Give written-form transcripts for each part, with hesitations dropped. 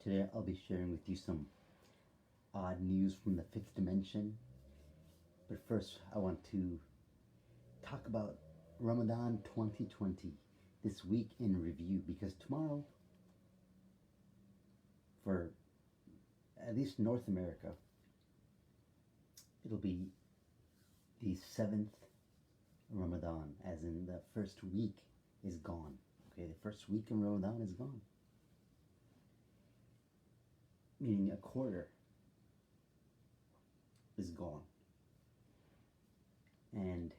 Today I'll be sharing with you some odd news from the fifth dimension. But first, I want to talk about Ramadan 2020, this week in review, because tomorrow, for at least North America, it'll be the 7th Ramadan, as in the first week is gone. Okay, the first week in Ramadan is gone. Meaning a quarter is gone. And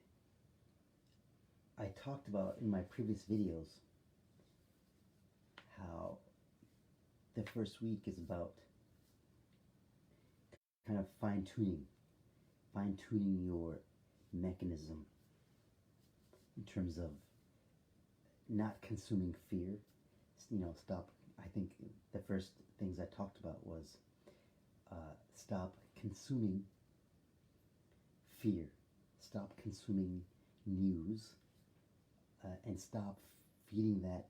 I talked about in my previous videos how the first week is about kind of fine-tuning your mechanism in terms of not consuming fear. Stop. I think the first things I talked about was stop consuming fear, stop consuming news, and stop feeding that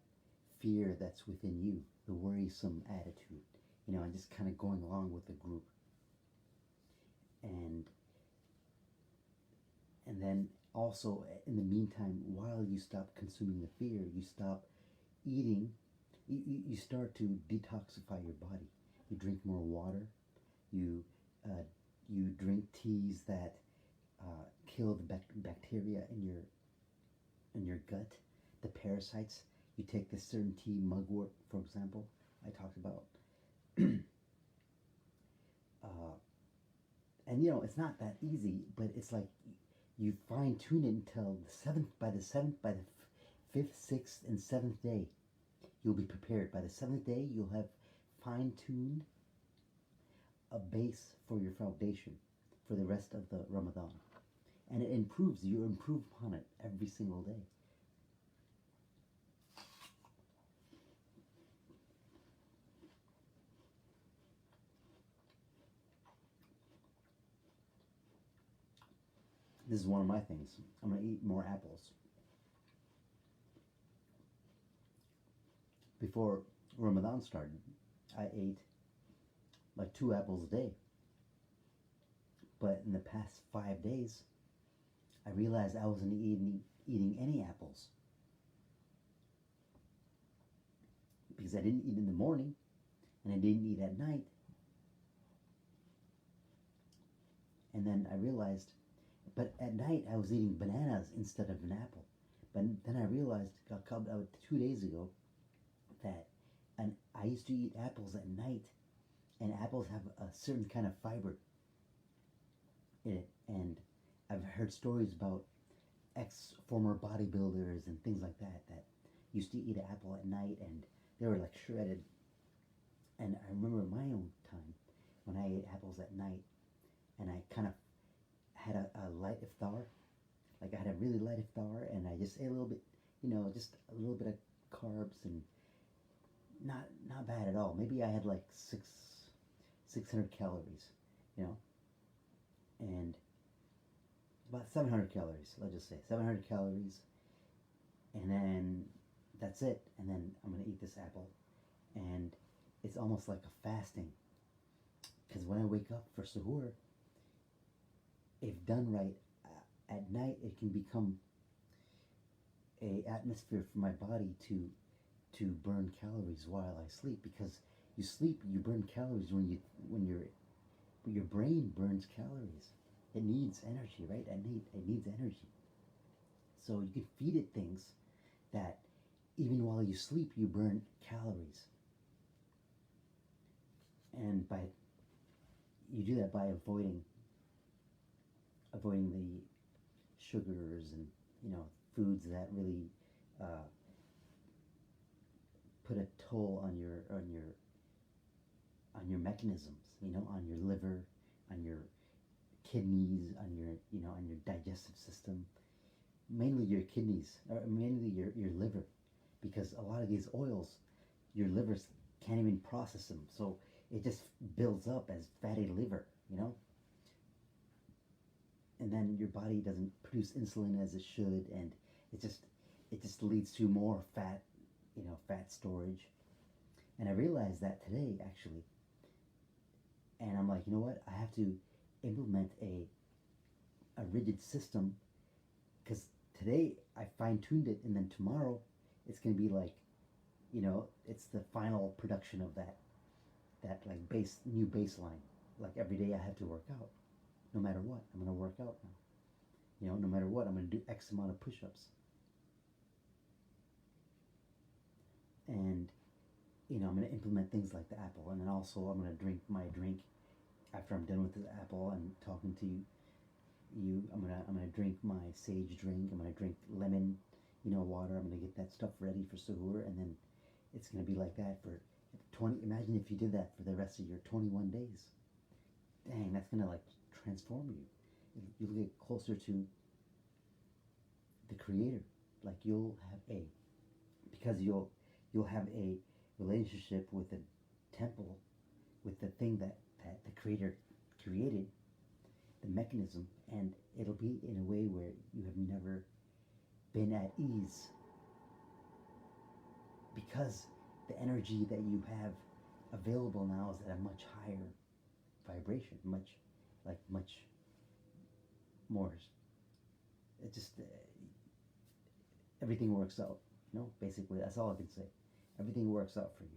fear that's within you, the worrisome attitude, and just kind of going along with the group. And then also, in the meantime, while you stop consuming the fear, you stop eating. You start to detoxify your body. You drink more water. You drink teas that kill the bacteria in your gut, the parasites. You take this certain tea, mugwort, for example. I talked about, and it's not that easy, but it's like you fine tune it until by the fifth, sixth, and seventh day. You'll be prepared. By the seventh day, you'll have fine-tuned a base for your foundation for the rest of the Ramadan. And it improves. You improve upon it every single day. This is one of my things. I'm going to eat more apples. Before Ramadan started, I ate like 2 apples a day. But in the past 5 days, I realized I wasn't eating any apples. Because I didn't eat in the morning, and I didn't eat at night. And then I realized, but at night I was eating bananas instead of an apple. But then I realized, about 2 days ago, that I used to eat apples at night, and apples have a certain kind of fiber in it. And I've heard stories about former bodybuilders and things like that used to eat an apple at night, and they were like shredded. And I remember my own time when I ate apples at night, and I kind of had a light iftar. Like I had a really light iftar, and I just ate a little bit, just a little bit of carbs, and not bad at all. Maybe I had like 600 calories, and about 700 calories. Let's just say 700 calories, and then that's it. And then I'm gonna eat this apple, and it's almost like a fasting. Because when I wake up for suhoor, if done right at night, it can become a atmosphere for my body to burn calories while I sleep. Because you sleep, you burn calories when your brain burns calories. It needs energy, right? It needs energy. So you can feed it things that even while you sleep, you burn calories. And you do that by avoiding the sugars and foods that really put a toll on your mechanisms, on your liver, on your kidneys, on your digestive system, mainly your kidneys, or mainly your liver, because a lot of these oils, your livers can't even process them, so it just builds up as fatty liver, and then your body doesn't produce insulin as it should, and it just leads to more fat, fat storage. And I realized that today, actually. And I'm like, you know what? I have to implement a rigid system, because today I fine tuned it, and then tomorrow it's going to be like, it's the final production of that like new baseline. Like every day I have to work out. No matter what, I'm going to work out now. No matter what, I'm going to do X amount of push-ups. And I'm going to implement things like the apple, and then also I'm going to drink my drink after I'm done with the apple and talking to you. I'm gonna drink my sage drink. I'm gonna drink lemon, water. I'm gonna get that stuff ready for suhoor, and then it's gonna be like that for 20. Imagine if you did that for the rest of your 21 days. Dang, that's gonna like transform you. You'll get closer to the Creator. Like because you'll have a relationship with the temple, with the thing that the Creator created, the mechanism, and it'll be in a way where you have never been at ease, because the energy that you have available now is at a much higher vibration, much more. It just everything works out. Basically that's all I can say. Everything works out for you.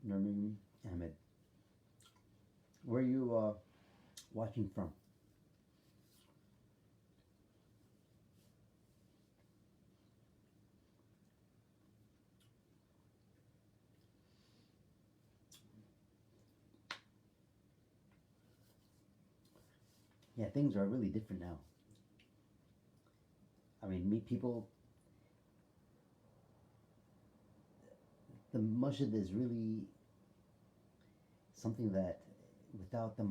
Nurmeen Ahmed, where are you watching from? Yeah, things are really different now. I mean, meet people. The masjid is really something that without the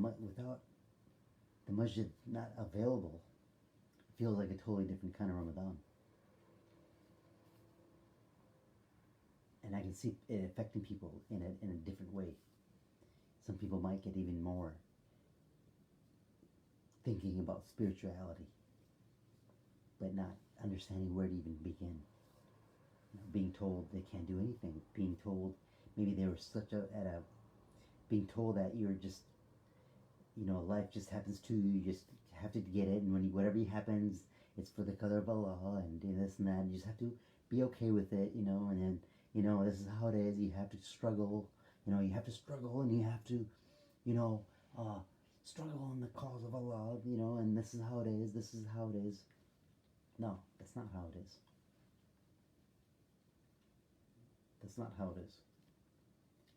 masjid not available, feels like a totally different kind of Ramadan. And I can see it affecting people in a different way. Some people might get even more thinking about spirituality, but not understanding where to even begin. Being told they can't do anything, being told maybe they were being told that you're just, life just happens to you, you just have to get it, and whatever happens, it's for the qadar of Allah, and this and that, and you just have to be okay with it, and then, this is how it is, you have to struggle, you have to struggle, and you have to, struggle in the cause of Allah, and this is how it is, this is how it is. No, that's not how it is. That's not how it is.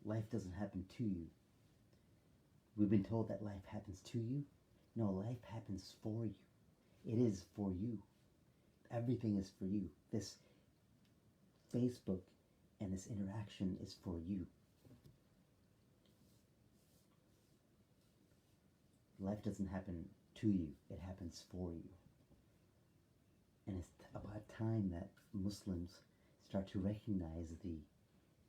Life doesn't happen to you. We've been told that life happens to you. No, life happens for you. It is for you. Everything is for you. This Facebook and this interaction is for you. Life doesn't happen to you. It happens for you. And it's about time that Muslims start to recognize the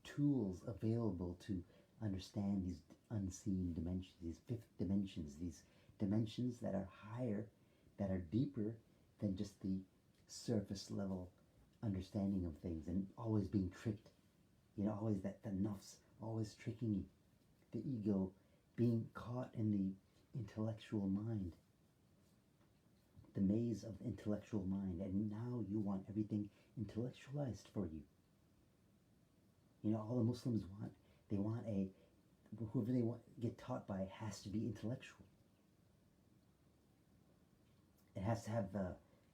tools available to understand these unseen dimensions, these fifth dimensions, these dimensions that are higher, that are deeper than just the surface level understanding of things, and always being tricked. Always the nafs, always tricking you. The ego being caught in the intellectual mind, the maze of the intellectual mind, and now you want everything intellectualized for you. All the Muslims want whoever they get taught by has to be intellectual. It has to have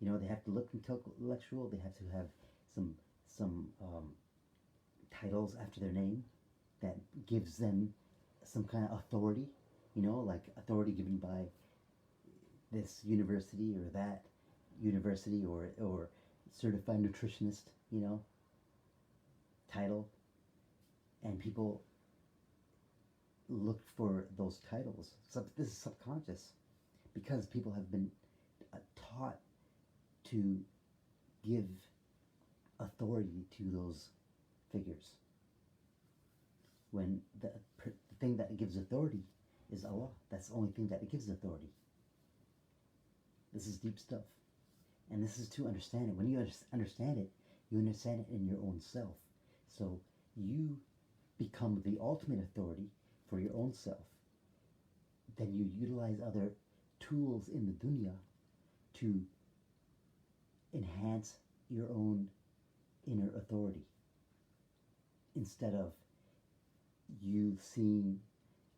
they have to look intellectual. They have to have some titles after their name that gives them some kind of authority. Like authority given by this university or that university, or certified nutritionist, title. And people look for those titles. So this is subconscious, because people have been taught to give authority to those figures. When the thing that gives authority is Allah. That's the only thing that gives authority. This is deep stuff. And this is to understand it. When you understand it, you understand it in your own self. So you become the ultimate authority for your own self. Then you utilize other tools in the dunya to enhance your own inner authority, instead of you seeing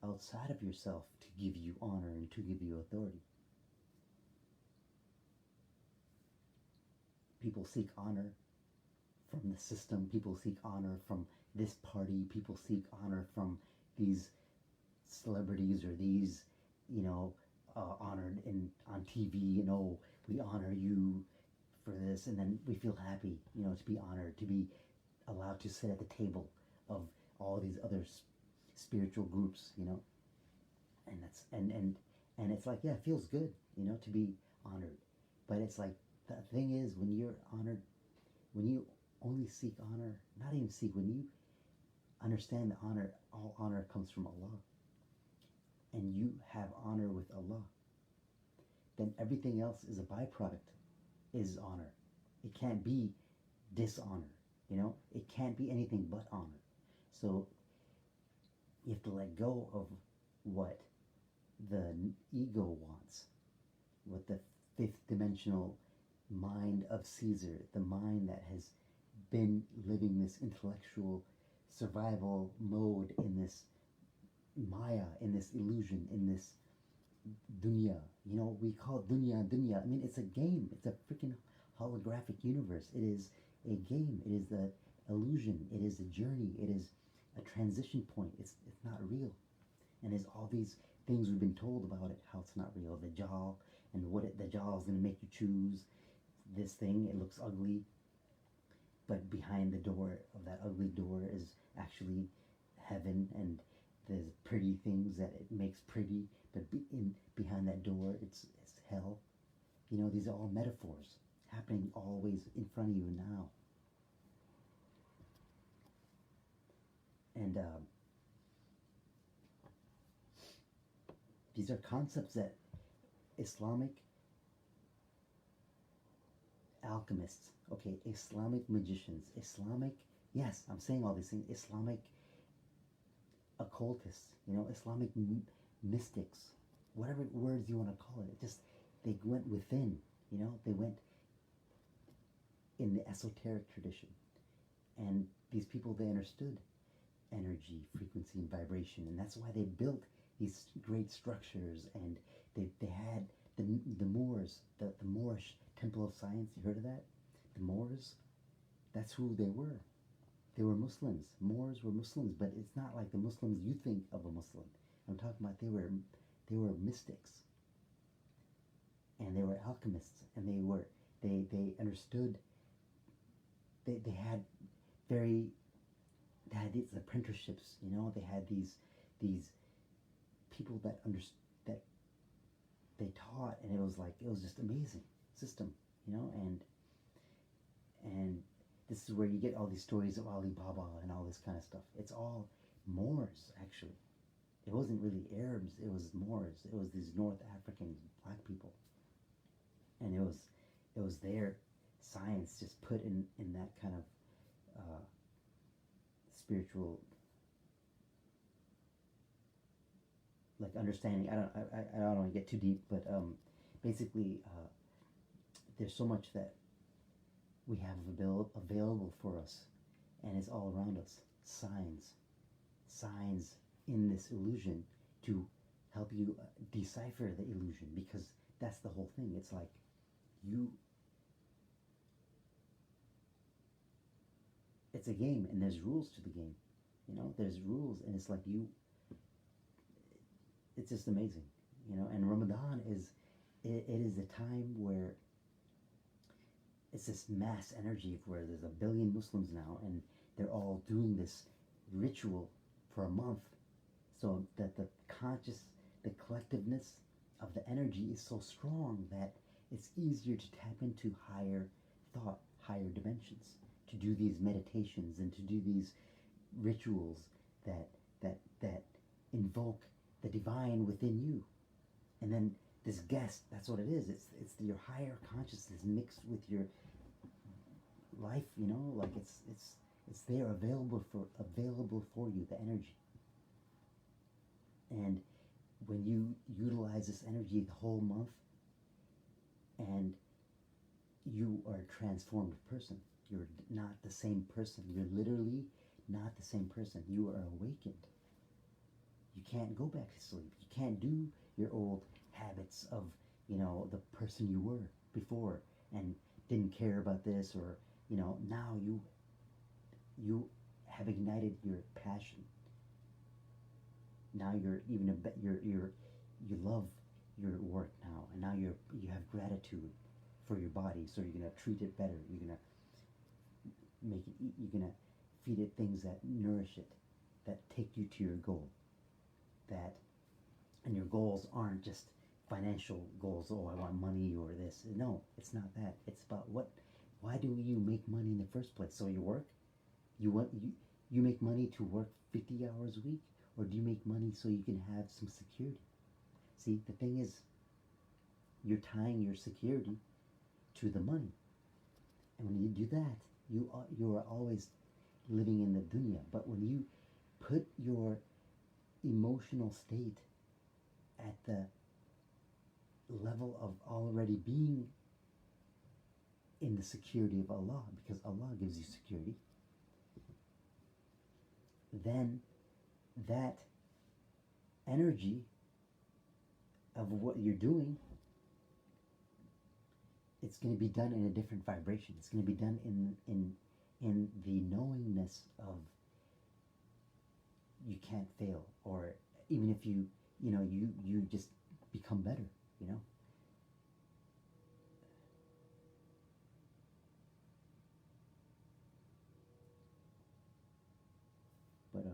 outside of yourself to give you honor and to give you authority. People seek honor from the system. People seek honor from this party. People seek honor from these celebrities or these, honored on TV. We honor you for this, and then we feel happy, to be honored, to be allowed to sit at the table of all these other spiritual groups, and that's and it's like, yeah, it feels good, to be honored, but it's like, the thing is, when you're honored, when you only seek honor, not even seek, when you understand that all honor comes from Allah, and you have honor with Allah, then everything else is a byproduct, is honor. It can't be dishonor, it can't be anything but honor. So you have to let go of what the ego wants, what the fifth dimensional mind of Caesar, the mind that has been living this intellectual survival mode in this Maya, in this illusion, in this dunya. We call it dunya. I mean, it's a game. It's a freaking holographic universe. It is a game. It is the illusion. It is a journey. It is a transition point. It's not real. And there's all these things we've been told about it, how it's not real. The Dajjal, and the Dajjal is going to make you choose this thing. It looks ugly, but behind the door of that ugly door is actually heaven, and there's pretty things that it makes pretty, but behind that door it's hell. These are all metaphors happening always in front of you now. And these are concepts that Islamic alchemists, Islamic magicians, yes, I'm saying all these things, Islamic occultists, Islamic mystics, whatever words you want to call it. Just, they went within, they went in the esoteric tradition. And these people, they understood energy, frequency, and vibration, and that's why they built these great structures. And they had the Moors, the Moorish Temple of Science. You heard of that? The Moors, that's who they were. They were Muslims. Moors were Muslims, but it's not like the Muslims you think of a Muslim. I'm talking about they were mystics, and they were alchemists, and they understood. They had these apprenticeships. They had these people that that they taught, and it was just amazing system, and this is where you get all these stories of Ali Baba and all this kind of stuff. It's all Moors, actually. It wasn't really Arabs, it was Moors. It was these North African black people. And it was their science just put in that kind of spiritual, like, understanding. I don't want to get too deep, but basically there's so much that we have available for us, and it's all around us. Signs in this illusion to help you decipher the illusion, because that's the whole thing. It's like it's a game, and there's rules to the game. There's rules, and it's like it's just amazing. And Ramadan it is a time where it's this mass energy, where there's 1 billion Muslims now, and they're all doing this ritual for a month, so that the collectiveness of the energy is so strong that it's easier to tap into higher thought, higher dimensions, to do these meditations and to do these rituals that invoke the divine within you. And then this guest, that's what it is. It's your higher consciousness mixed with your life, you know, like it's there available for you, the energy. And when you utilize this energy the whole month, and you are a transformed person. You're not the same person. You're literally not the same person. You are awakened. You can't go back to sleep. You can't do your old habits of, you know, the person you were before and didn't care about this, or, you know, now you have ignited your passion. Now you're even you love your work now, and now you have gratitude for your body, so you're gonna treat it better. You're gonna make it. You're gonna feed it things that nourish it, that take you to your goal. That, and your goals aren't just financial goals. Oh, I want money or this. No, it's not that. It's about what. Why do you make money in the first place? So you work. You make money to work 50 hours a week, or do you make money so you can have some security? See, the thing is, you're tying your security to the money, and when you do that, you are always living in the dunya. But when you put your emotional state at the level of already being in the security of Allah, because Allah gives you security, then that energy of what you're doing, it's going to be done in a different vibration. It's going to be done in the knowingness of you can't fail, or even if you just become better, you know. But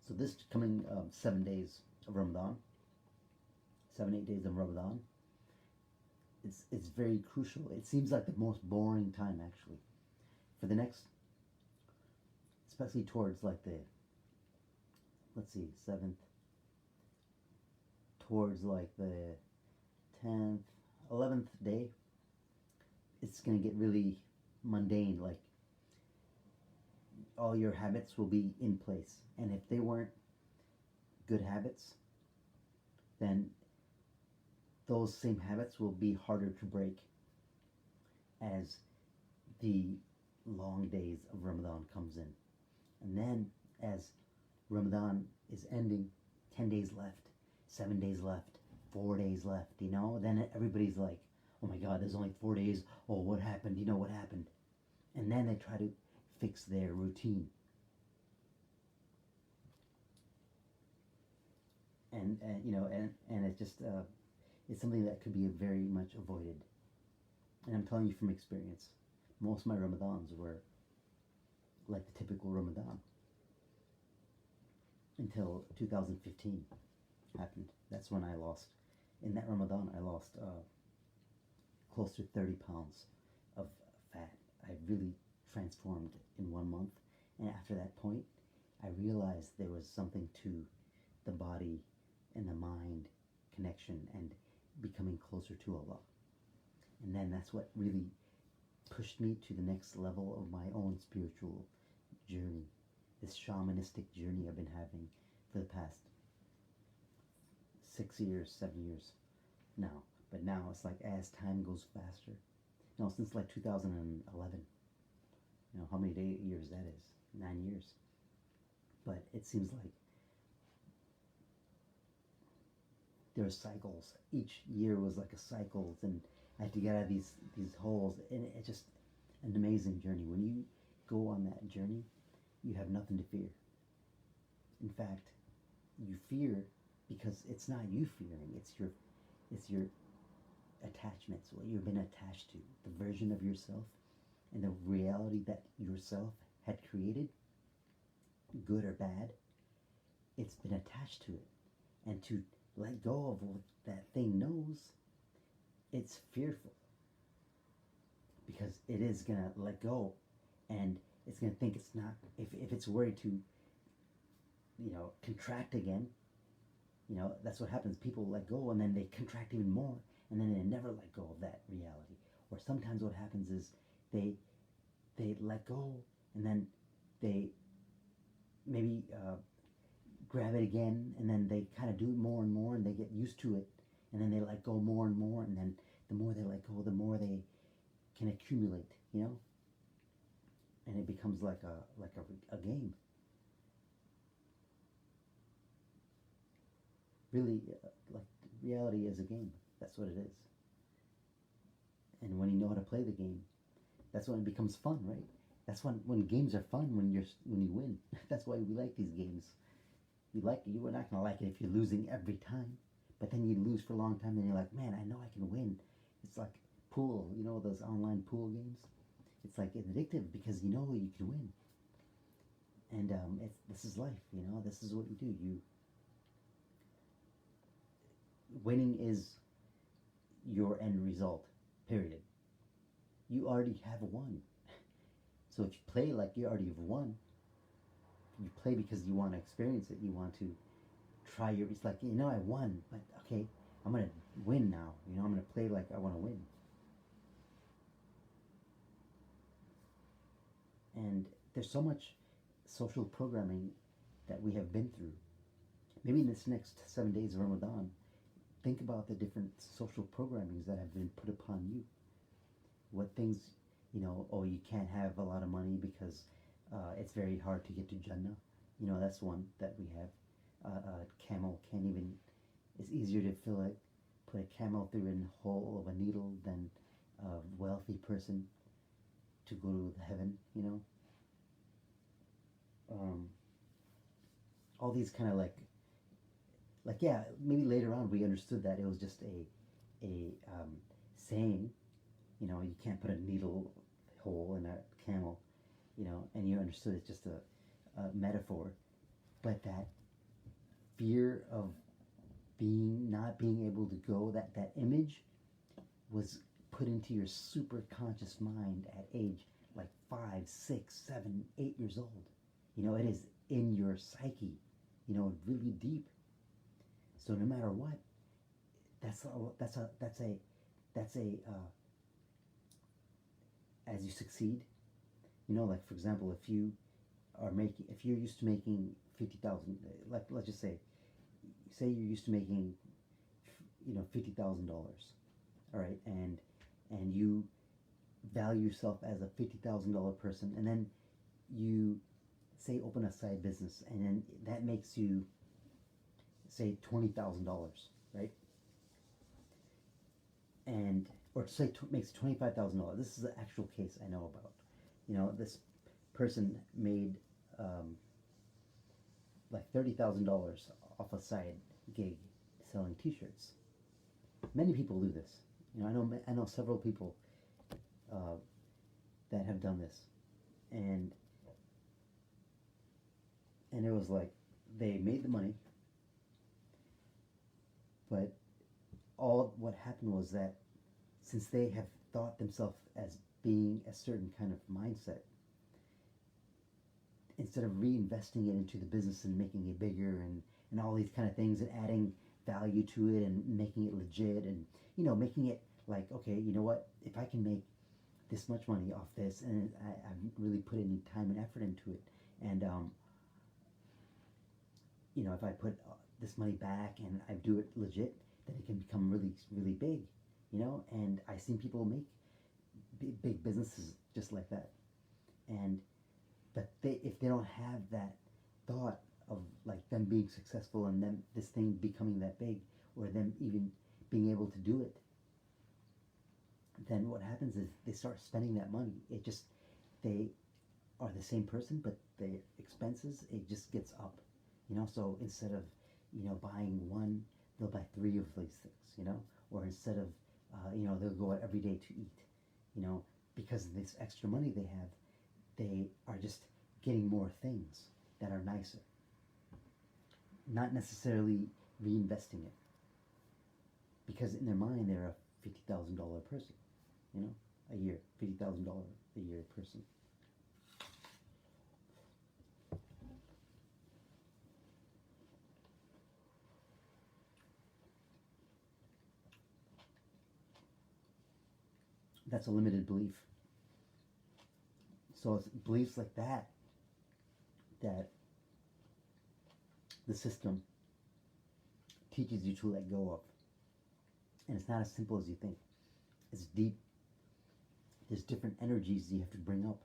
so this coming 7 days of Ramadan, 7-8 days of Ramadan, it's very crucial. It seems like the most boring time, actually, for the next, especially towards like the, let's see, 7th, towards like the 10th, 11th day, it's going to get really mundane. Like, all your habits will be in place, and if they weren't good habits, then those same habits will be harder to break as the long days of Ramadan comes in. And then as Ramadan is ending, 10 days left, 7 days left, 4 days left, you know, then everybody's like, oh my God, there's only 4 days. Oh, what happened? You know what happened? And then they try to fix their routine. And you know, and it's just, it's something that could be very much avoided. And I'm telling you from experience, most of my Ramadans were like the typical Ramadan until 2015 happened. That's when I lost, in that Ramadan, I lost close to 30 pounds of fat. I really transformed in 1 month. And after that point, I realized there was something to the body and the mind connection and becoming closer to Allah. And then that's what really pushed me to the next level of my own spiritual journey, this shamanistic journey I've been having for the past 6 years, 7 years now. But now it's like, as time goes faster, you know, since like 2011, you know, how many years that is? 9 years. But it seems like there are cycles. Each year was like a cycle, and I had to get out of these holes, and it's just an amazing journey. When you go on that journey, you have nothing to fear. In fact, you fear because it's not you fearing, it's your attachments, what you've been attached to, the version of yourself and the reality that yourself had created, good or bad. It's been attached to it, and to let go of what that thing knows, it's fearful. because it is going to let go, and it's going to think it's not, if it's worried to, contract again, that's what happens. People let go and then they contract even more, and then they never let go of that reality. Or sometimes what happens is they let go, and then they maybe grab it again, and then they kind of do it more and more, and they get used to it, and then they let go more and more, and then the more they let go, the more they can accumulate, and it becomes like a game. Really, like reality is a game. That's what it is. And when you know how to play the game, that's when it becomes fun, right? That's when games are fun, when you win. That's why we like these games. You are not gonna like it if you're losing every time, but then you lose for a long time, and you're like, man, I know I can win. It's like pool, those online pool games. It's like addictive because you know you can win. And this is life, This is what you do. Winning is your end result. Period. You already have won. So if you play like you already have won, you play because you want to experience it. You want to try it's like, I won, but okay, I'm going to win now. I'm going to play like I want to win. And there's so much social programming that we have been through. Maybe in this next 7 days of Ramadan, think about the different social programmings that have been put upon you. What things, you can't have a lot of money because it's very hard to get to Jannah. That's one that we have. A camel can't even, it's easier to put a camel through a hole of a needle than a wealthy person to go to heaven, all these kind of like yeah, maybe later on we understood that it was just a saying, you can't put a needle hole in a camel, and you understood it's just a metaphor, but that fear of not being able to go, that image was put into your super conscious mind at age like 5, 6, 7, 8 years old. It is in your psyche, really deep. So no matter what, that's a as you succeed, like for example, if you're used to making 50,000, like let's just say you're used to making $50,000, all right, and you value yourself as a $50,000 person, and then you say open a side business, and then that makes you say $20,000, right? And or say makes $25,000. This is an actual case I know about. This person made like $30,000 off a side gig selling T-shirts. Many people do this. I know several people that have done this, and it was like they made the money, but all what happened was that since they have thought themselves as being a certain kind of mindset, instead of reinvesting it into the business and making it bigger and all these kind of things and adding value to it and making it legit and making it like, okay, you know what, if I can make this much money off this and I really put any time and effort into it, and if I put this money back and I do it legit, then it can become really, really big, and I've seen people make big businesses just like that. But if they don't have that thought of like them being successful and them this thing becoming that big, or them even being able to do it, then what happens is they start spending that money. They are the same person, but the expenses, it just gets up, so instead of buying one, they'll buy 3 of these things, or instead of they'll go out every day to eat, because of this extra money they have, they are just getting more things that are nicer, not necessarily reinvesting it, because in their mind they're a $50,000 person, a year, $50,000 a year person. That's a limited belief. So it's beliefs like that that the system teaches you to let go of. And it's not as simple as you think. It's deep. There's different energies you have to bring up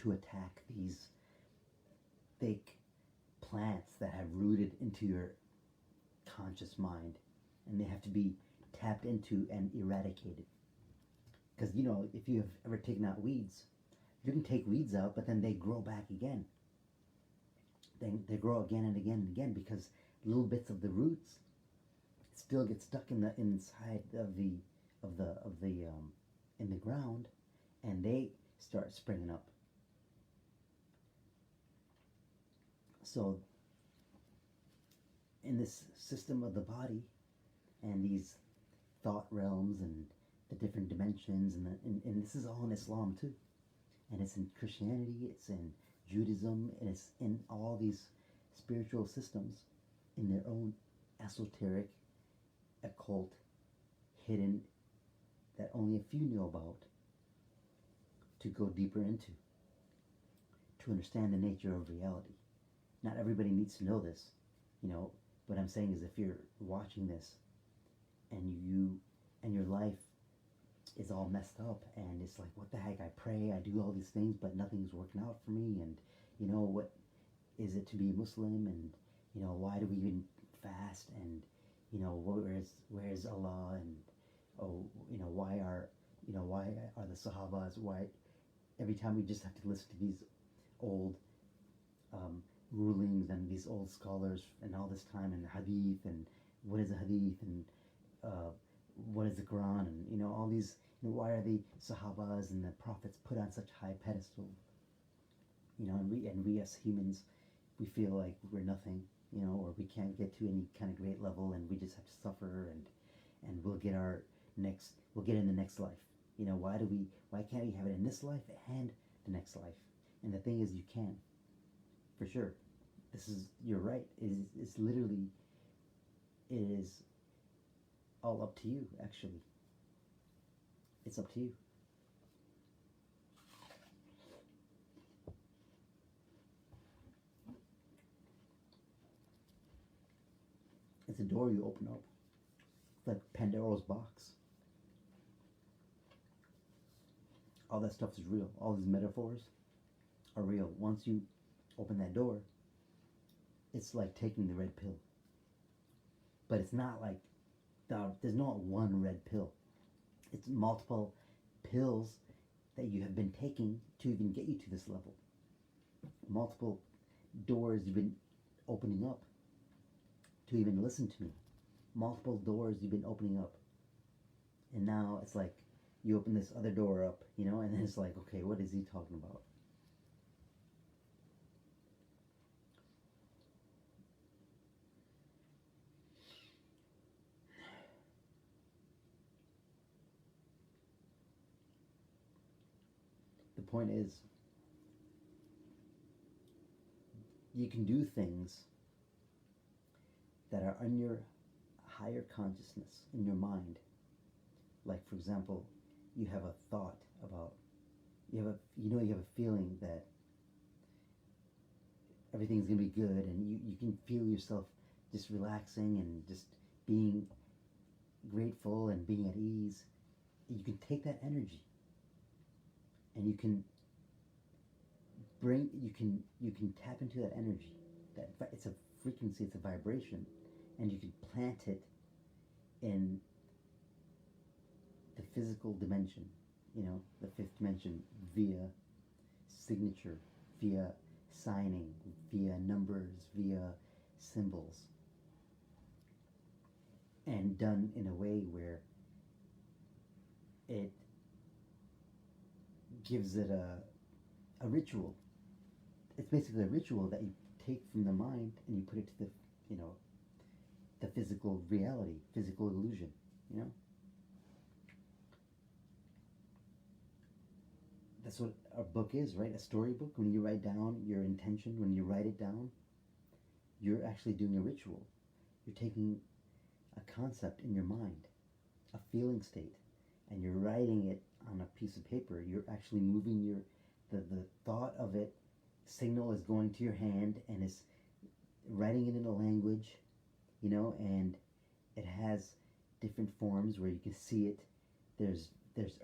to attack these fake plants that have rooted into your conscious mind, and they have to be tapped into and eradicated. Because, you know, if you have ever taken out weeds, you can take weeds out, but then they grow back again. Then they grow again and again and again, because little bits of the roots still get stuck in the inside of the in the ground, and they start springing up. So in this system of the body and these thought realms and the different dimensions, and this is all in Islam too, and it's in Christianity, it's in Judaism, and it's in all these spiritual systems in their own esoteric, occult, hidden, that only a few know about, to go deeper into, to understand the nature of reality. Not everybody needs to know this, you know. What I'm saying is, if you're watching this and your life is all messed up, and it's like, what the heck, I pray, I do all these things, but nothing's working out for me, and you know, what is it to be Muslim, and you know, why do we even fast, and you know, where's Allah, and oh, you know, why are the Sahabas, why every time we just have to listen to these old rulings and these old scholars and all this time, and hadith, and what is a hadith, and what is the Quran, and you know, all these, you know, why are the Sahabas and the prophets put on such high pedestal, you know, and we as humans, we feel like we're nothing, you know, or we can't get to any kind of great level, and we just have to suffer, and we'll get in the next life, you know. Why can't we have it in this life and the next life? And the thing is, you can, for sure. You're right. It's literally, it is all up to you, actually. It's up to you. It's a door you open up. It's like Pandora's box. All that stuff is real. All these metaphors are real. Once you open that door, it's like taking the red pill. But it's not like, there's not one red pill. It's multiple pills that you have been taking to even get you to this level. Multiple doors you've been opening up to even listen to me. Multiple doors you've been opening up. And now it's like, you open this other door up, you know, and then it's like, okay, what is he talking about? The point is, you can do things that are on your higher consciousness, in your mind. Like, for example, you have a thought about, you have a feeling that everything's going to be good, and you can feel yourself just relaxing and just being grateful and being at ease. You can take that energy and you can tap into that energy. It's a frequency, it's a vibration, and you can plant it in the physical dimension, you know, the fifth dimension, via signature, via signing, via numbers, via symbols, and done in a way where it gives it a ritual. It's basically a ritual that you take from the mind and you put it to the physical reality, physical illusion, you know. That's what a book is, right? A storybook. When you write down your intention, when you write it down, you're actually doing a ritual. You're taking a concept in your mind, a feeling state, and you're writing it on a piece of paper. You're actually moving the thought of it, signal is going to your hand and is writing it in a language, and it has different forms where you can see it. There's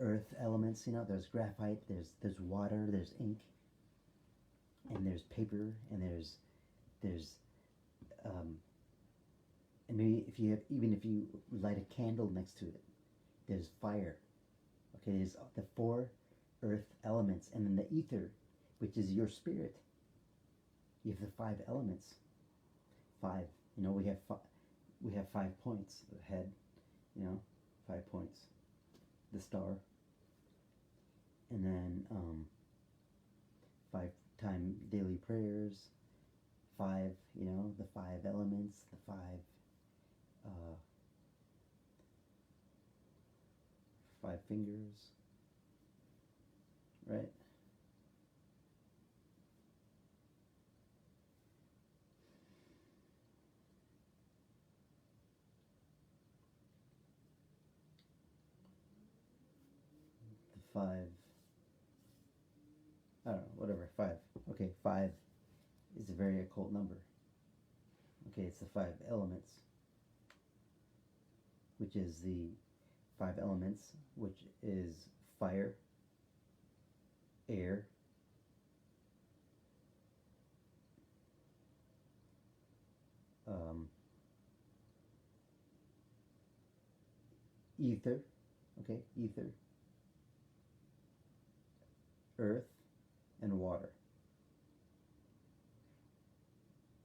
earth elements, there's graphite, there's water, there's ink, and there's paper, and there's and maybe even if you light a candle next to it, there's fire. Okay, there's the four earth elements, and then the ether, which is your spirit. You have the five elements. Five. We have 5 points. The head, 5 points. The star, and then 5-time daily prayers. 5, the 5 elements, the 5 fingers, right? The 5, I don't know, whatever, 5. Okay, 5 is a very occult number. Okay, it's the 5 elements, which is the 5 elements, which is fire, air, ether, okay, ether, earth, and water.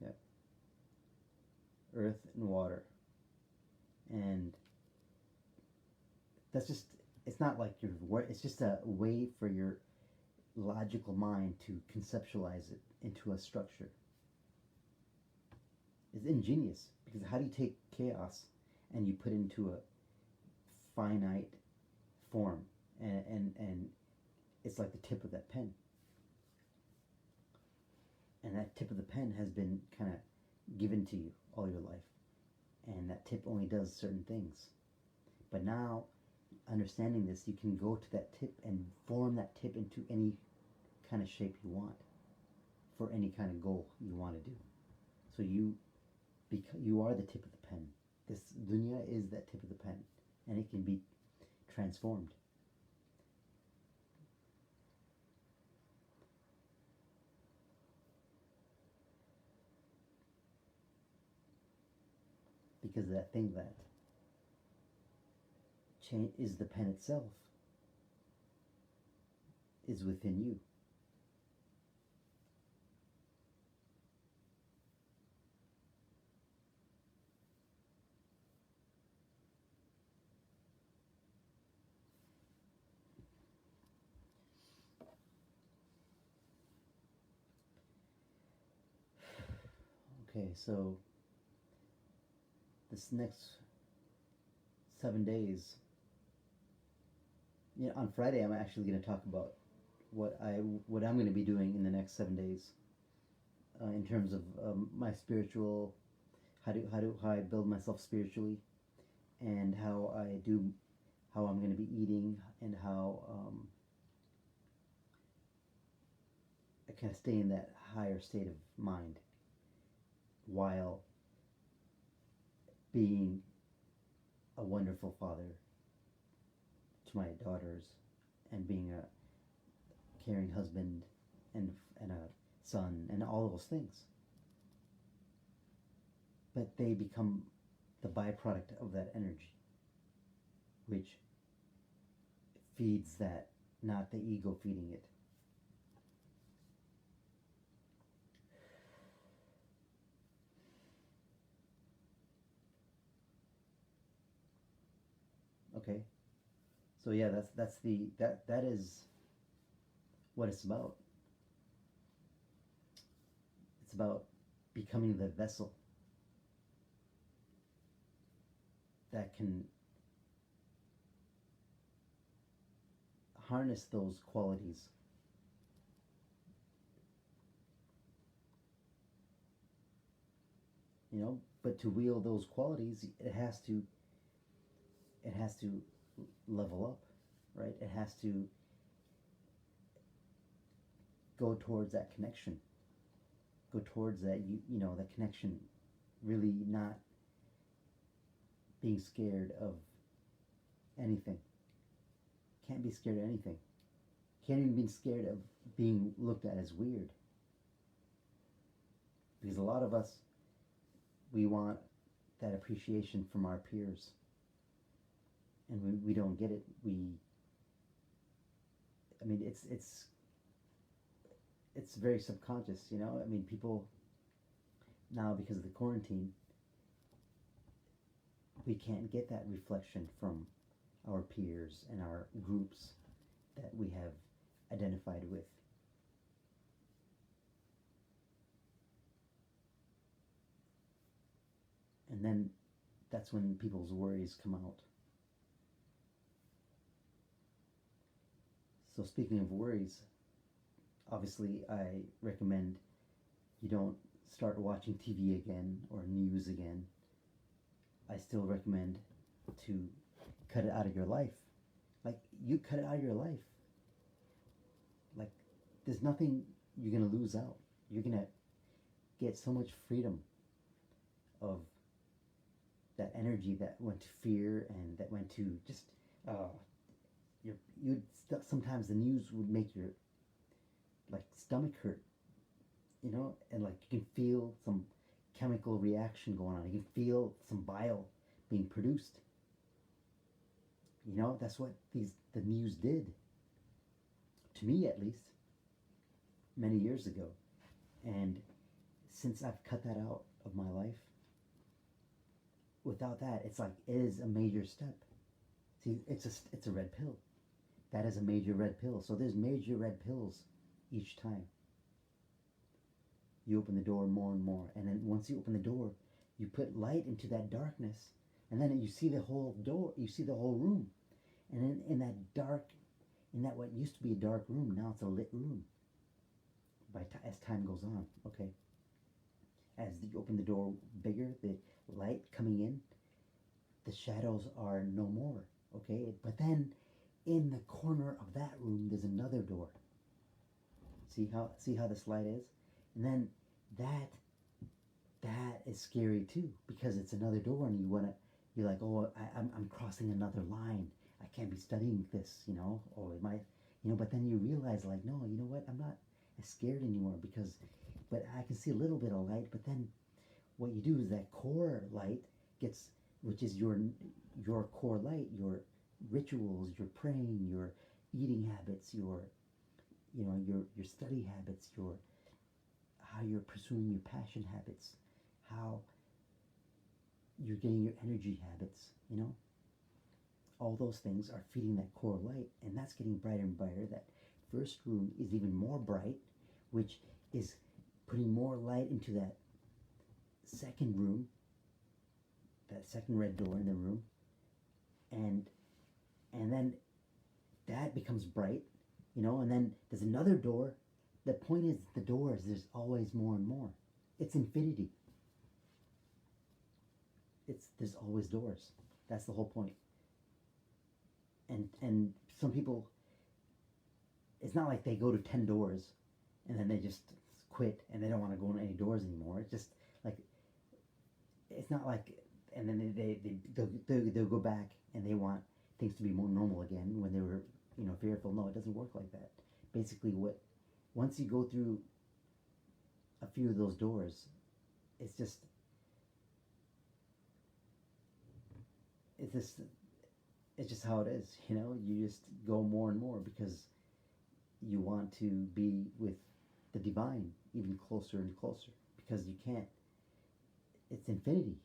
Yeah, earth and water. And that's just, it's not like your word, it's just a way for your logical mind to conceptualize it into a structure. It's ingenious, because how do you take chaos and you put it into a finite form, and it's like the tip of that pen, and that tip of the pen has been kind of given to you all your life, and that tip only does certain things. But now, understanding this, you can go to that tip and form that tip into any kind of shape you want for any kind of goal you want to do. So you are the tip of the pen. This dunya is that tip of the pen, and it can be transformed. Because that thing that is the pen itself is within you. Okay, so this next 7 days, on Friday I'm actually going to talk about what I'm going to be doing in the next 7 days, in terms of my spiritual, how I build myself spiritually, and how I'm going to be eating, and how I kind of stay in that higher state of mind while being a wonderful father to my daughters, and being a caring husband, and a son, and all those things. But they become the byproduct of that energy, which feeds that, not the ego feeding it. Okay, so yeah, that is what it's about. It's about becoming the vessel that can harness those qualities you know. But to wield those qualities, it has to level up, right? It has to go towards that connection, go towards that you know that connection, really not being scared of anything. Can't be scared of anything. Can't even be scared of being looked at as weird. Because a lot of us, we want that appreciation from our peers, and we don't get it. I mean, it's very subconscious, you know. I mean, people now, because of the quarantine, we can't get that reflection from our peers and our groups that we have identified with. And then that's when people's worries come out. So, speaking of worries, obviously, I recommend you don't start watching TV again or news again. I still recommend to cut it out of your life. Like, you cut it out of your life. Like, there's nothing you're going to lose out. You're going to get so much freedom of that energy that went to fear and that went to just, sometimes the news would make your, like, stomach hurt, you know, and like you can feel some chemical reaction going on. You can feel some bile being produced. You know, that's what the news did to me, at least, many years ago. And since I've cut that out of my life, without that, it's like, it is a major step. See, it's a red pill. That is a major red pill. So there's major red pills each time. You open the door more and more, and then once you open the door, you put light into that darkness, and then you see the whole door, you see the whole room, and then in that what used to be a dark room, now it's a lit room. As time goes on, okay. As you open the door bigger, the light coming in, the shadows are no more, okay. But then, in the corner of that room, there's another door. See how this light is? And then that is scary too, because it's another door, and you're like, oh, I'm crossing another line. I can't be studying this, you know, or it might, you know. But then you realize, like, no, you know what? I'm not as scared anymore, but I can see a little bit of light. But then, what you do is that core light which is your core light, your rituals, your praying, your eating habits, your study habits, how you're pursuing your passion habits, how you're getting your energy habits, you know. All those things are feeding that core light, and that's getting brighter and brighter. That first room is even more bright, which is putting more light into that second room, that second red door in the room, and then that becomes bright, you know. And then there's another door. The point is, the doors, there's always more and more. It's infinity. There's always doors. That's the whole point. And some people, it's not like they go to 10 doors and then they just quit and they don't want to go in any doors anymore. It's just like, it's not like, and then they'll go back and they want things to be more normal again when they were, you know, fearful. No, it doesn't work like that. Basically, once you go through a few of those doors, it's just how it is, you know. You just go more and more because you want to be with the divine even closer and closer, because you can't, it's infinity.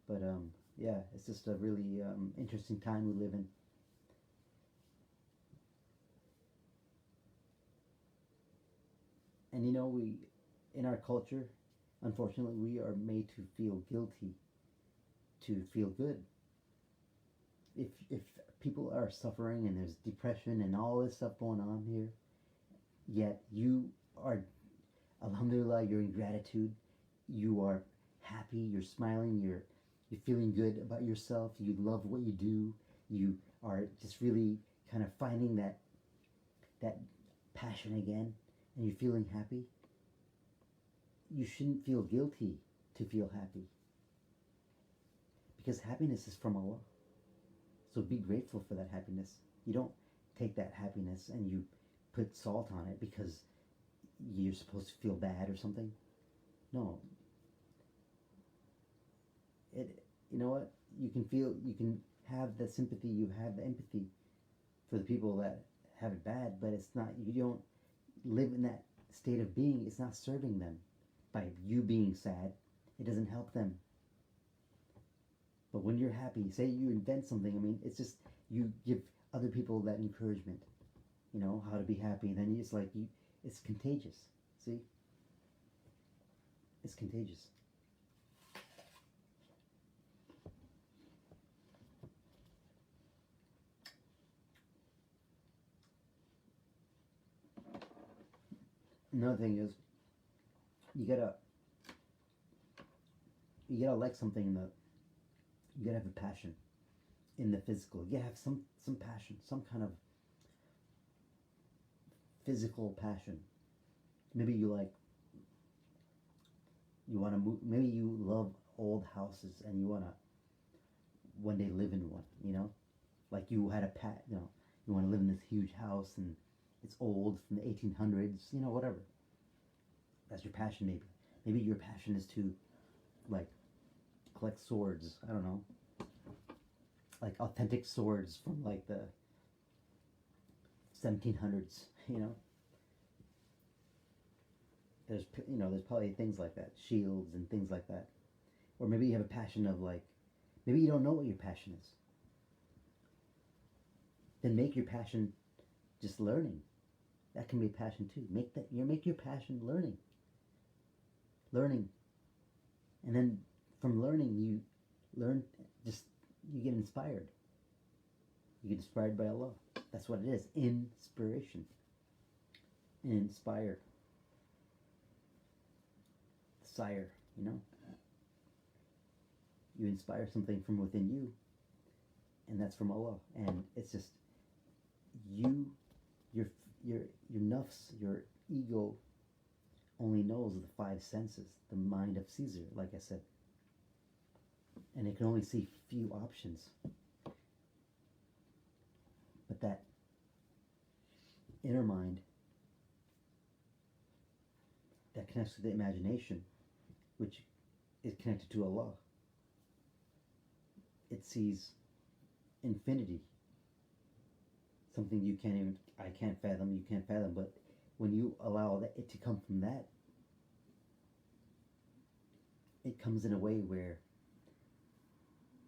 But yeah, it's just a really interesting time we live in. And you know, in our culture, Unfortunately, we are made to feel guilty to feel good. If people are suffering and there's depression and all this stuff going on here, yet you are, alhamdulillah, you're in gratitude, you are happy, you're smiling, you're feeling good about yourself, you love what you do, you are just really kind of finding that passion again, and you're feeling happy, you shouldn't feel guilty to feel happy, because happiness is from Allah. So be grateful for that happiness. You don't take that happiness and you put salt on it because you're supposed to feel bad or something. No. You know what? You can have the sympathy, you have the empathy for the people that have it bad, but it's not, you don't live in that state of being. It's not serving them by you being sad. It doesn't help them. But when you're happy, say you invent something, I mean, it's just, you give other people that encouragement, how to be happy. And then it's like, it's contagious. See? It's contagious. Another thing is, you gotta like something that you gotta have a passion in the physical. You gotta have some passion, some kind of physical passion. Maybe you want to move. Maybe you love old houses and you want to one day live in one. Like you had you want to live in this huge house and it's old from the 1800s, whatever. That's your passion. Maybe your passion is to like collect swords. I don't know, like authentic swords from like the 1700s. There's probably things like that, shields and things like that. Or maybe you have a passion of maybe you don't know what your passion is. Then make your passion just learning. That can be a passion too. Make your passion learning. And then from learning you get inspired. You get inspired by Allah. That's what it is. Inspiration. Inspire. Sire, you inspire something from within you, and that's from Allah. And it's just your nafs, your ego only knows the five senses, the mind of Caesar, like I said, and it can only see few options. But that inner mind that connects to the imagination, which is connected to Allah, it sees infinity, something I can't fathom, you can't fathom. But when you allow it to come from that, it comes in a way where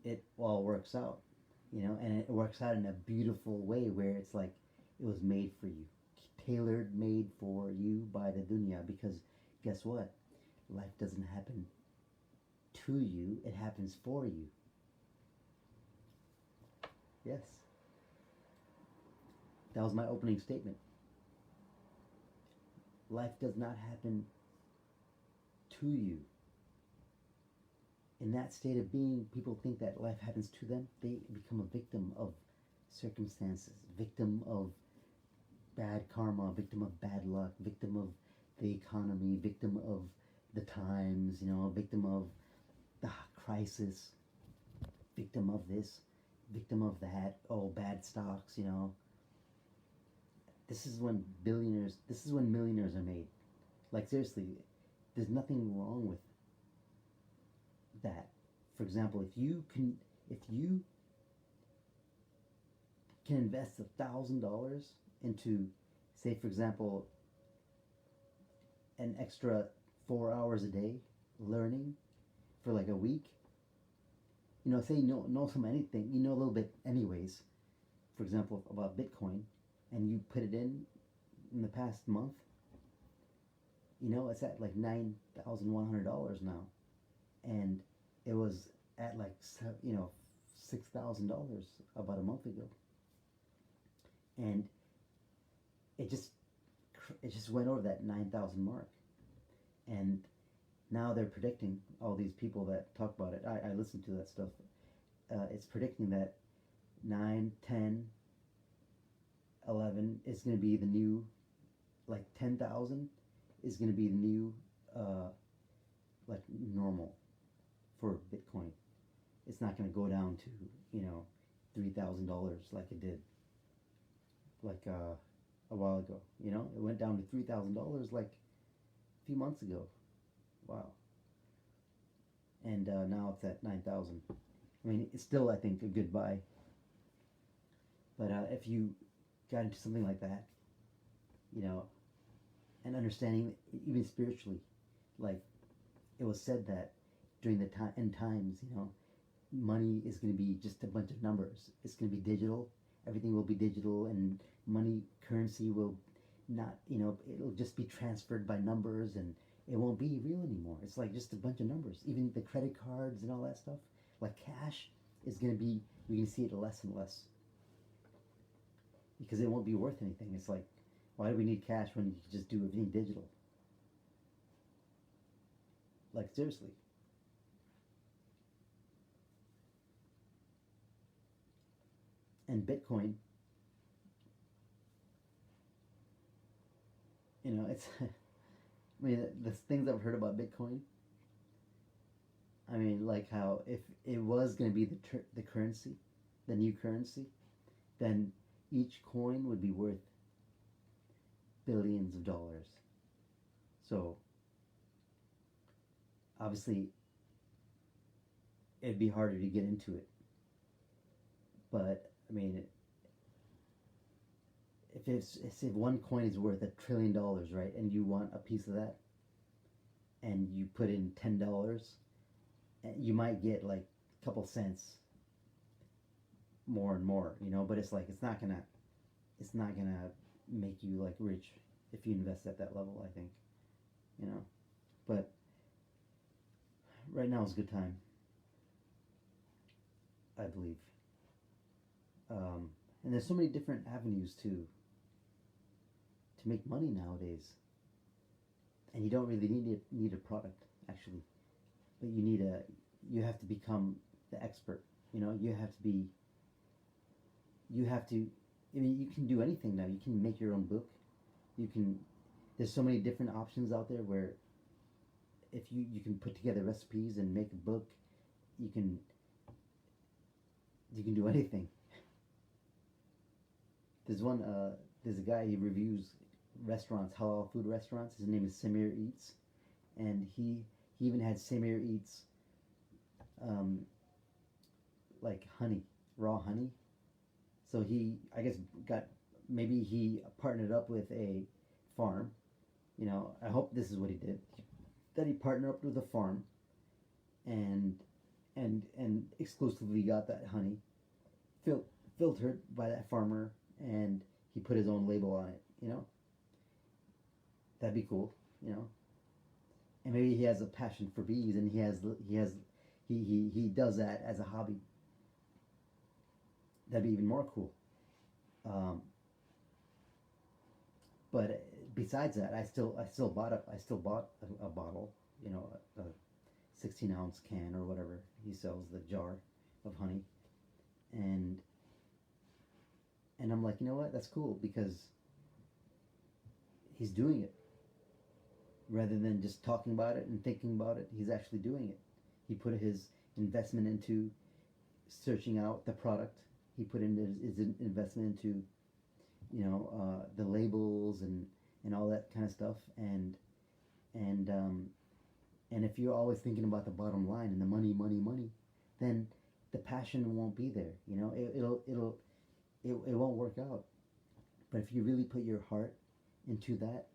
it all works out, and it works out in a beautiful way where it's like it was made for you, tailored, made for you by the dunya. Because guess what? Life doesn't happen to you, it happens for you. Yes. That was my opening statement. Life does not happen to you. In that state of being, people think that life happens to them. They become a victim of circumstances, victim of bad karma, victim of bad luck, victim of the economy, victim of the times, victim of the crisis, victim of this, victim of that, bad stocks, This is when millionaires are made. Like seriously, there's nothing wrong with that. For example, if you can invest $1,000 into, say for example, an extra 4 hours a day learning for like a week, say you know some anything, a little bit anyways, for example about Bitcoin, and you put it in the past month, It's at like $9,100 now, and it was at like $6,000 about a month ago, and it just it just went over that 9,000 mark, and now they're predicting, all these people that talk about it. I listen to that stuff. It's predicting that 9, 10, 11 is going to be the new, like 10,000 is going to be the new like normal for Bitcoin. It's not going to go down to $3,000 like it did like a while ago. It went down to $3,000 like a few months ago. Wow. And now it's at 9,000. I mean, it's still, I think, a good buy. But if you got into something like that, and understanding even spiritually, like it was said that during the end times, money is going to be just a bunch of numbers. It's going to be digital. Everything will be digital, and money currency will not, it'll just be transferred by numbers, and it won't be real anymore. It's like just a bunch of numbers. Even the credit cards and all that stuff, like cash, is going to be, you're going to see it less and less because it won't be worth anything. It's like, why do we need cash when you can just do everything digital? Like, seriously. And Bitcoin, it's, I mean, the things I've heard about Bitcoin, I mean, like how if it was going to be the currency, the new currency, then each coin would be worth billions of dollars. So obviously it'd be harder to get into it. But I mean, if one coin is worth $1 trillion, right, and you want a piece of that, and you put in $10, you might get like a couple cents more and more, but it's like it's not gonna make you like rich if you invest at that level, I think. But right now is a good time, I believe. And there's so many different avenues to make money nowadays, and you don't really need a product, actually, but you have to become the expert. You have to, I mean, you can do anything now. You can make your own book. There's so many different options out there where if you can put together recipes and make a book, you can do anything. There's a guy, he reviews restaurants, halal food restaurants. His name is Samir Eats, and he even had Samir Eats like honey, raw honey. So I guess maybe he partnered up with a farm. I hope this is what he did. That he partnered up with a farm, and exclusively got that honey, filtered by that farmer, and he put his own label on it. That'd be cool. And maybe he has a passion for bees, and he does that as a hobby. That'd be even more cool. But besides that, I still bought a bottle, a 16-ounce can or whatever he sells, the jar of honey, and I'm like, you know what? That's cool, because he's doing it rather than just talking about it and thinking about it. He's actually doing it. He put his investment into searching out the product. He put in his investment into the labels and all that kind of stuff, and if you're always thinking about the bottom line and the money, then the passion won't be there. It won't work out. But if you really put your heart into that,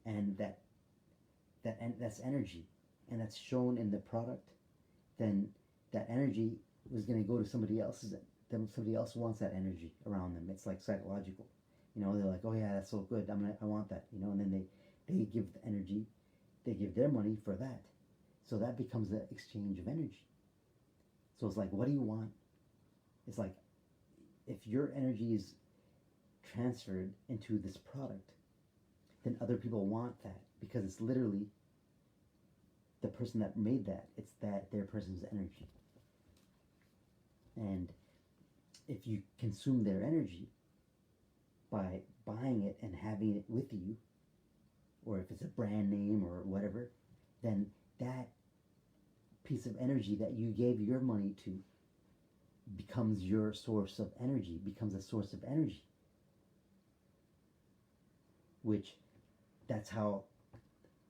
and that's energy, and that's shown in the product, then that energy was going to go to somebody else's. Then somebody else wants that energy around them. It's like psychological. They're like, oh yeah, that's so good. I want that. And then They give the energy, they give their money for that. So that becomes an exchange of energy. So it's like, what do you want? It's like, if your energy is transferred into this product, then other people want that because it's literally the person that made that. It's that their person's energy. And if you consume their energy by buying it and having it with you, or if it's a brand name or whatever, then that piece of energy that you gave your money to becomes your source of energy, becomes a source of energy. Which, that's how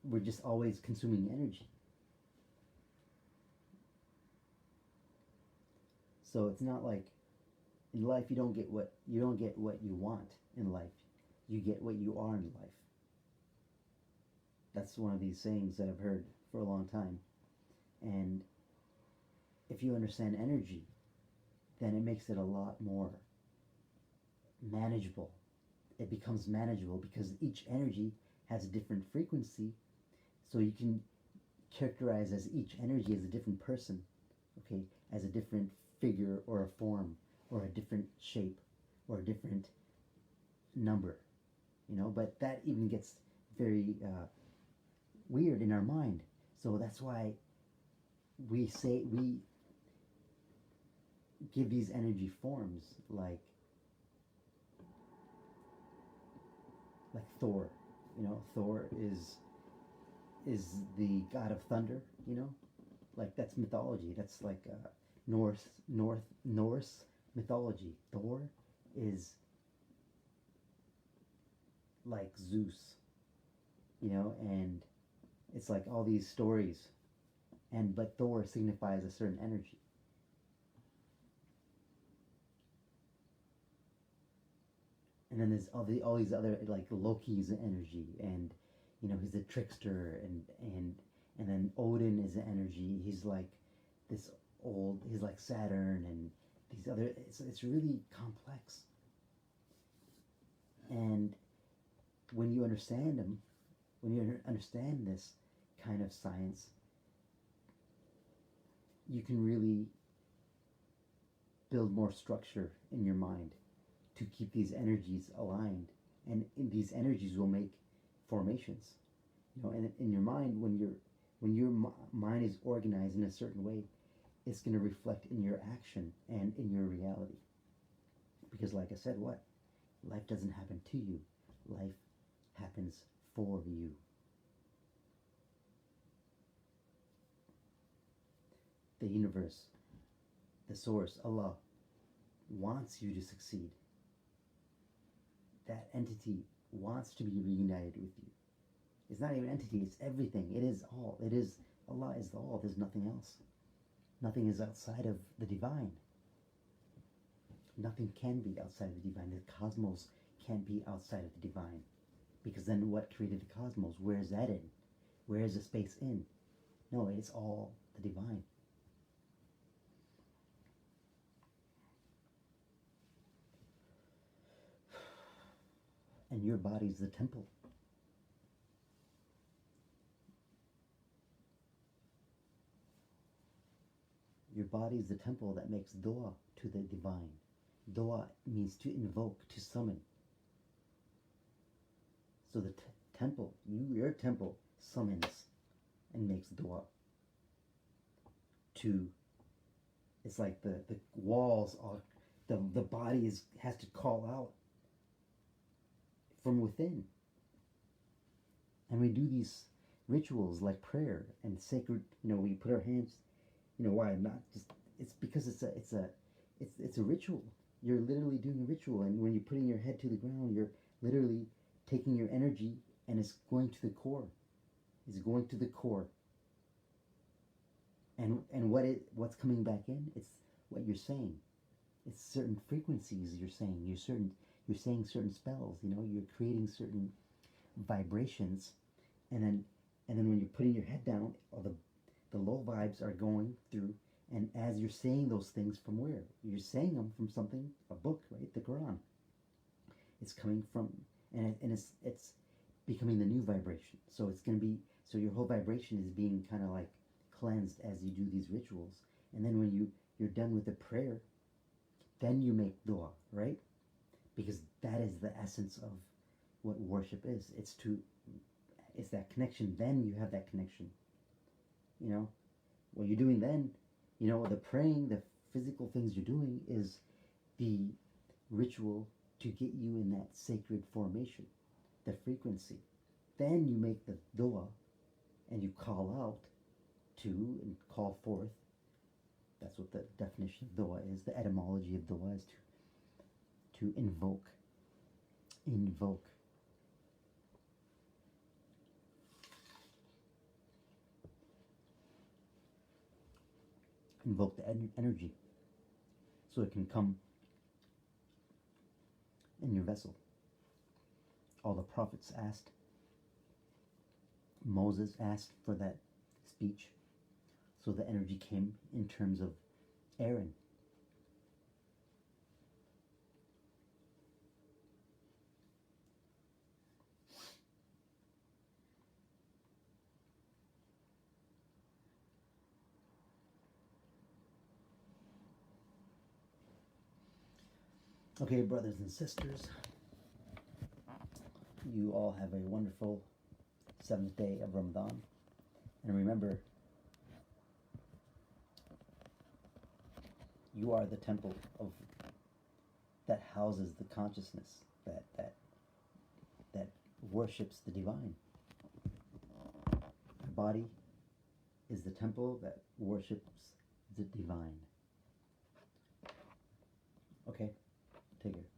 we're just always consuming energy. So it's not like in life you don't get what you want in life. You get what you are in life. That's one of these sayings that I've heard for a long time. And if you understand energy, then it makes it a lot more manageable. It becomes manageable because each energy has a different frequency, so you can characterize as each energy as a different person, okay, as a different figure or a form or a different shape or a different number, but that even gets very weird in our mind. So that's why we give these energy forms like Thor. Thor is the god of thunder. Like that's mythology. That's like Norse mythology. Thor is like Zeus. And it's like all these stories, but Thor signifies a certain energy. And then there's all these other, like Loki's energy, and he's a trickster, and then Odin is an energy. He's like this old. He's like Saturn, and these other. It's really complex. And when you understand them, when you understand this kind of science, you can really build more structure in your mind to keep these energies aligned, and these energies will make formations. And in your mind, when your mind is organized in a certain way, it's going to reflect in your action and in your reality. Because, like I said, life doesn't happen to you; life happens for you. The universe, the source, Allah, wants you to succeed. That entity wants to be reunited with you. It's not even an entity, it's everything. It is all. It is, Allah is the all. There's nothing else. Nothing is outside of the divine. Nothing can be outside of the divine. The cosmos can't be outside of the divine. Because then what created the cosmos? Where is that in? Where is the space in? No, it's all the divine. And your body's the temple. Your body's the temple that makes dua to the divine. Dua means to invoke, to summon. So the temple, your temple, summons and makes dua. It's like the walls are, the body has to call out from within. And we do these rituals like prayer and sacred, we put our hands, why not just, it's because it's a ritual. You're literally doing a ritual, and when you're putting your head to the ground, you're literally taking your energy and it's going to the core. It's going to the core. And what's coming back in? It's what you're saying. It's certain frequencies you're saying. You're saying certain spells, you're creating certain vibrations, and then when you're putting your head down, all the low vibes are going through, and as you're saying those things, from where? You're saying them from something, a book, right? The Quran. It's coming from, and it's becoming the new vibration. So it's going to be, so your whole vibration is being kind of like cleansed as you do these rituals. And then when you're done with the prayer, then you make dua, right? Because that is the essence of what worship is. It's that connection. Then you have that connection. You know, what you're doing then, you know, the praying, the physical things you're doing is the ritual to get you in that sacred formation, the frequency. Then you make the dua and you call out to and call forth. That's what the definition of dua is. The etymology of dua is to invoke. Invoke. Invoke the energy so it can come in your vessel. All the prophets asked. Moses asked for that speech. So the energy came in terms of Aaron. Okay, brothers and sisters, you all have a wonderful 7th day of Ramadan. And remember, you are the temple of that houses the consciousness that worships the divine. The body is the temple that worships the divine. Okay, take care.